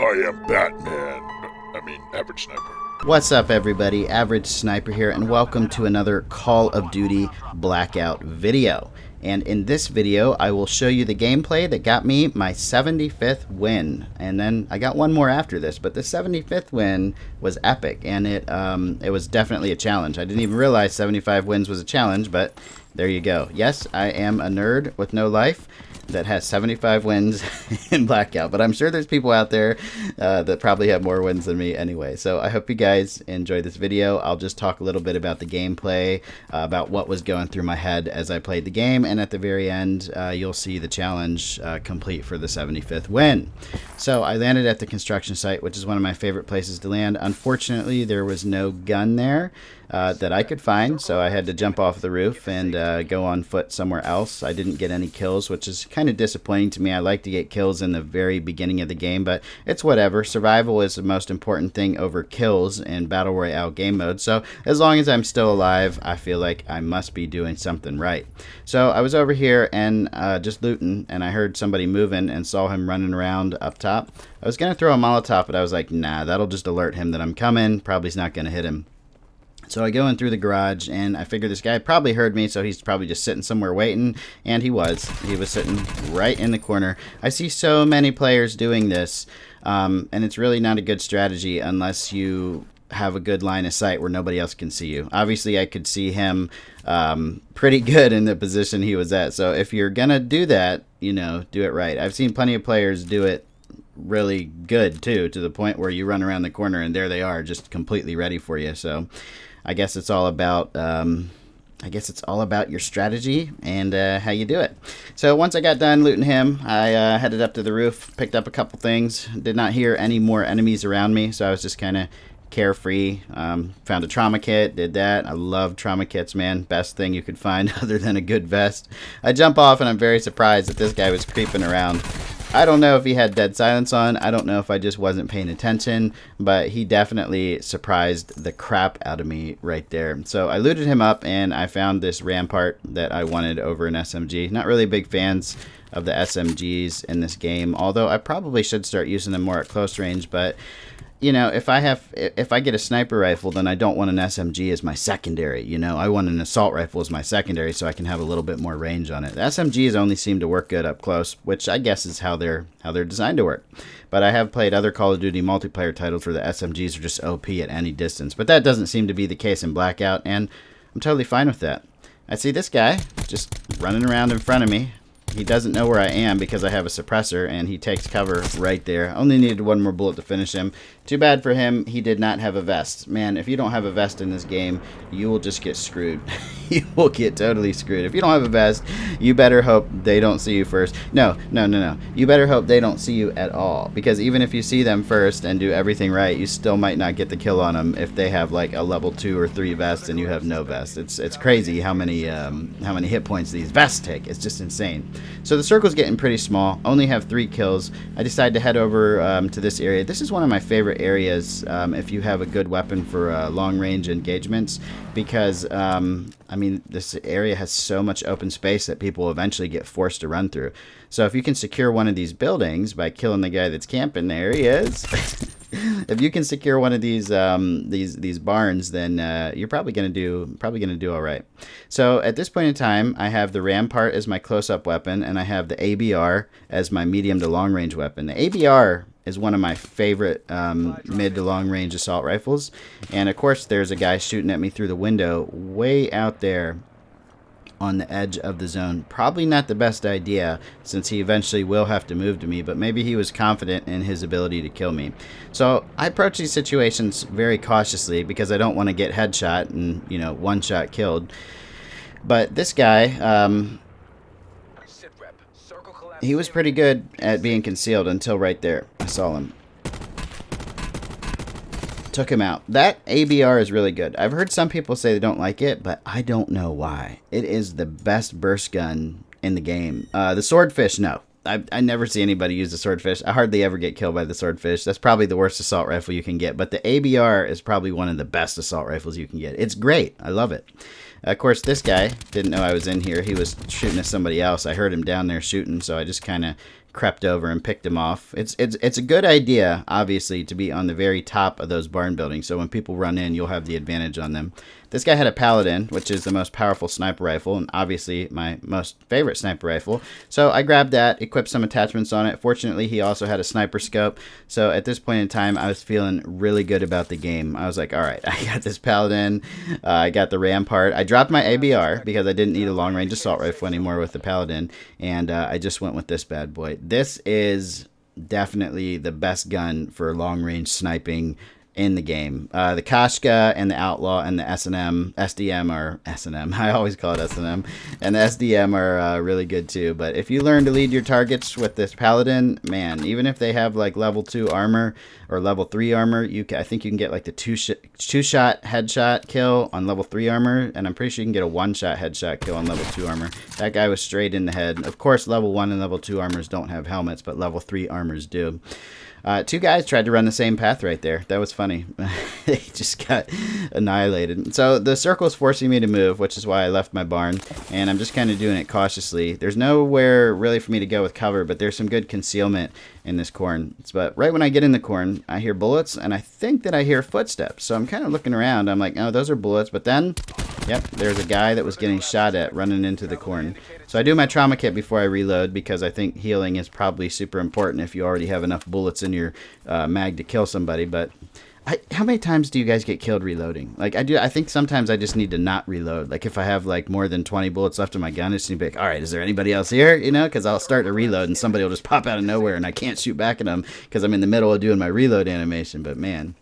I am Batman. Average Sniper. What's up, everybody? Average Sniper here, and welcome to another Call of Duty Blackout video. And in this video, I will show you the gameplay that got me my 75th win. And then I got one more after this, but the 75th win was epic, and it was definitely a challenge. I didn't even realize 75 wins was a challenge, but there you go. Yes, I am a nerd with no life that has 75 wins in Blackout, but I'm sure there's people out there that probably have more wins than me anyway. So I hope you guys enjoy this video. I'll just talk a little bit about the gameplay, about what was going through my head as I played the game, and at the very end you'll see the challenge complete for the 75th win. So I landed at the construction site, which is one of my favorite places to land. Unfortunately, there was no gun there that I could find, so I had to jump off the roof and go on foot somewhere else. I didn't get any kills, which is kind of disappointing to me. I like to get kills in the very beginning of the game, but it's whatever. Survival is the most important thing over kills in Battle Royale game mode, so as long as I'm still alive, I feel like I must be doing something right. So I was over here and just looting, and I heard somebody moving and saw him running around up top. I was going to throw a Molotov, but I was like, nah, that'll just alert him that I'm coming. Probably not going to hit him. So I go in through the garage, and I figure this guy probably heard me, so he's probably just sitting somewhere waiting, and he was. He was sitting right in the corner. I see so many players doing this, and it's really not a good strategy unless you have a good line of sight where nobody else can see you. Obviously, I could see him pretty good in the position he was at, so if you're gonna do that, you know, do it right. I've seen plenty of players do it really good, too, to the point where you run around the corner, and there they are, just completely ready for you, so I guess it's all about your strategy and how you do it. So once I got done looting him, I headed up to the roof, picked up a couple things. Did not hear any more enemies around me, so I was just kind of carefree. Found a trauma kit, did that. I love trauma kits, man. Best thing you could find other than a good vest. I jump off, and I'm very surprised that this guy was creeping around. I don't know if he had dead silence on. I don't know if I just wasn't paying attention, but he definitely surprised the crap out of me right there. So I looted him up, and I found this rampart that I wanted over an SMG. Not really big fans of the SMGs in this game, although I probably should start using them more at close range, but you know, if I get a sniper rifle, then I don't want an SMG as my secondary. You know, I want an assault rifle as my secondary so I can have a little bit more range on it. The SMGs only seem to work good up close, which I guess is how they're designed to work. But I have played other Call of Duty multiplayer titles where the SMGs are just OP at any distance. But that doesn't seem to be the case in Blackout, and I'm totally fine with that. I see this guy just running around in front of me. He doesn't know where I am because I have a suppressor, and he takes cover right there. Only needed one more bullet to finish him. Too bad for him, he did not have a vest. Man, if you don't have a vest in this game, you will just get screwed. You will get totally screwed. If you don't have a vest, you better hope they don't see you first. No. You better hope they don't see you at all, because even if you see them first and do everything right, you still might not get the kill on them if they have like a level 2 or 3 vest and you have no vest. It's crazy how many hit points these vests take. It's just insane. So the circle's getting pretty small. Only have 3 kills. I decided to head over to this area. This is one of my favorite areas if you have a good weapon for long-range engagements, because I mean, this area has so much open space that people will eventually get forced to run through. So if you can secure one of these buildings by killing the guy that's camping, there he is. If you can secure one of these barns, then you're probably gonna do all right. So at this point in time, I have the Rampart as my close-up weapon, and I have the ABR as my medium to long range weapon. The ABR is one of my favorite mid to long range assault rifles, and of course there's a guy shooting at me through the window way out there on the edge of the zone. Probably not the best idea, since he eventually will have to move to me, but maybe he was confident in his ability to kill me. So I approach these situations very cautiously because I don't want to get headshot and, you know, one shot killed. But this guy, he was pretty good at being concealed until right there. I saw him. Took him out. That ABR is really good. I've heard some people say they don't like it, but I don't know why. It is the best burst gun in the game. The Swordfish, no. I never see anybody use the Swordfish. I hardly ever get killed by the Swordfish. That's probably the worst assault rifle you can get. But the ABR is probably one of the best assault rifles you can get. It's great. I love it. Of course, this guy didn't know I was in here. He was shooting at somebody else. I heard him down there shooting, so I just kind of crept over and picked him off. It's a good idea, obviously, to be on the very top of those barn buildings, so when people run in, you'll have the advantage on them. This guy had a Paladin, which is the most powerful sniper rifle, and obviously my most favorite sniper rifle. So I grabbed that, equipped some attachments on it. Fortunately, he also had a sniper scope. So at this point in time, I was feeling really good about the game. I was like, all right, I got this Paladin. I got the Rampart. I dropped my ABR because I didn't need a long-range assault rifle anymore with the Paladin, and I just went with this bad boy. This is definitely the best gun for long-range sniping in the game. The Kashka and the Outlaw and the SDM are SNM. I always call it SNM. And the SDM are really good too. But if you learn to lead your targets with this Paladin, man, even if they have like level 2 armor or level 3 armor, I think you can get like the two-shot headshot kill on level 3 armor. And I'm pretty sure you can get a one-shot headshot kill on level 2 armor. That guy was straight in the head. Of course, level 1 and level 2 armors don't have helmets, but level 3 armors do. Two guys tried to run the same path right there. That was funny. They just got annihilated. So the circle is forcing me to move, which is why I left my barn. And I'm just kind of doing it cautiously. There's nowhere really for me to go with cover, but there's some good concealment in this corn. But right when I get in the corn, I hear bullets, and I think that I hear footsteps. So I'm kind of looking around. I'm like, oh, those are bullets. But then, yep, there's a guy that was getting shot at running into the corn. So I do my trauma kit before I reload because I think healing is probably super important if you already have enough bullets in your mag to kill somebody. But how many times do you guys get killed reloading? Like I think sometimes I just need to not reload. Like if I have like more than 20 bullets left in my gun, I just need to be like, all right, is there anybody else here? You know, because I'll start to reload and somebody will just pop out of nowhere and I can't shoot back at them because I'm in the middle of doing my reload animation. But man.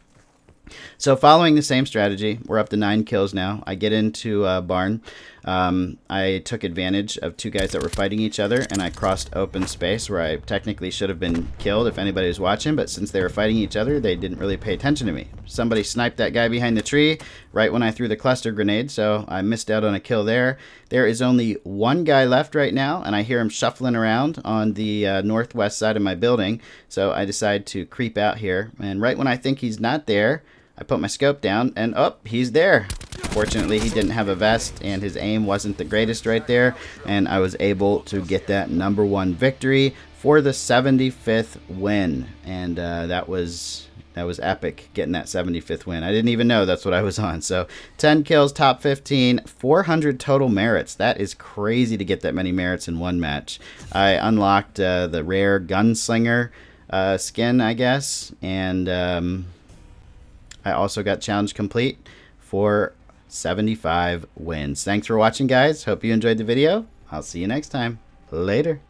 So following the same strategy, we're up to 9 kills now. I get into barn. I took advantage of 2 guys that were fighting each other, and I crossed open space where I technically should have been killed if anybody was watching, but since they were fighting each other, they didn't really pay attention to me. Somebody sniped that guy behind the tree right when I threw the cluster grenade, so I missed out on a kill there. There is only 1 guy left right now, and I hear him shuffling around on the northwest side of my building, so I decide to creep out here, and right when I think he's not there, I put my scope down, and oh, he's there. Fortunately, he didn't have a vest, and his aim wasn't the greatest right there, and I was able to get that #1 victory for the 75th win, and that was epic, getting that 75th win. I didn't even know that's what I was on. So 10 kills, top 15, 400 total merits. That is crazy to get that many merits in one match. I unlocked the rare gunslinger skin, I guess, and I also got challenge complete for 75 wins. Thanks for watching, guys. Hope you enjoyed the video. I'll see you next time. Later.